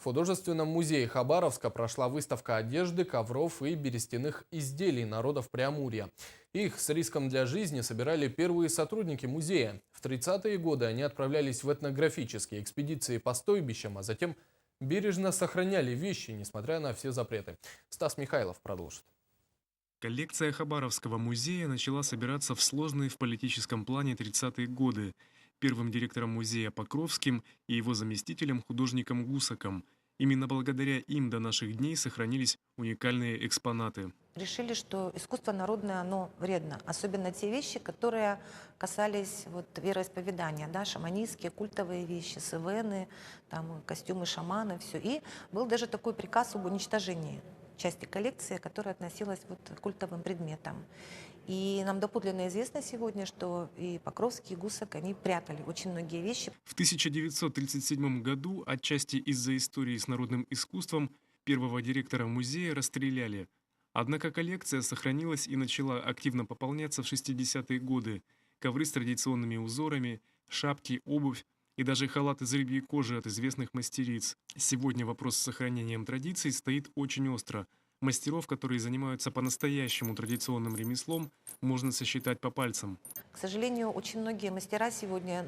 В художественном музее Хабаровска прошла выставка одежды, ковров и берестяных изделий народов Преамурья. Их с риском для жизни собирали первые сотрудники музея. В 30-е годы они отправлялись в этнографические экспедиции по стойбищам, а затем бережно сохраняли вещи, несмотря на все запреты. Стас Михайлов продолжит. Коллекция Хабаровского музея начала собираться в сложные в политическом плане 30-е годы. Первым директором музея Покровским и его заместителем художником Гусаком. Именно благодаря им до наших дней сохранились уникальные экспонаты. Решили, что искусство народное, оно вредно. Особенно те вещи, которые касались вероисповедания, да, шаманистские, культовые вещи, сывены, там, костюмы шамана, все. И был даже такой приказ об уничтожении части коллекции, которая относилась к культовым предметам. И нам доподлинно известно сегодня, что и Покровский, и Гусак, они прятали очень многие вещи. В 1937 году, отчасти из-за истории с народным искусством, первого директора музея расстреляли. Однако коллекция сохранилась и начала активно пополняться в 60-е годы. Ковры с традиционными узорами, шапки, обувь и даже халат из рыбьей кожи от известных мастериц. Сегодня вопрос с сохранением традиций стоит очень остро. Мастеров, которые занимаются по-настоящему традиционным ремеслом, можно сосчитать по пальцам. К сожалению, очень многие мастера сегодня,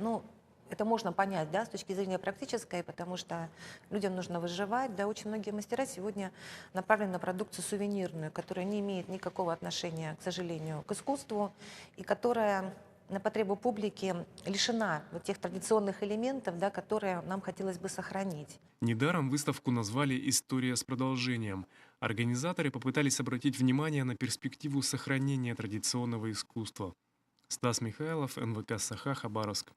это можно понять, да, с точки зрения практической, потому что людям нужно выживать, да, очень многие мастера сегодня направлены на продукцию сувенирную, которая не имеет никакого отношения, к сожалению, к искусству, и которая на потребу публики лишена тех традиционных элементов, да, которые нам хотелось бы сохранить. Недаром выставку назвали «История с продолжением». Организаторы попытались обратить внимание на перспективу сохранения традиционного искусства. Стас Михайлов, НВК «Саха», Хабаровск.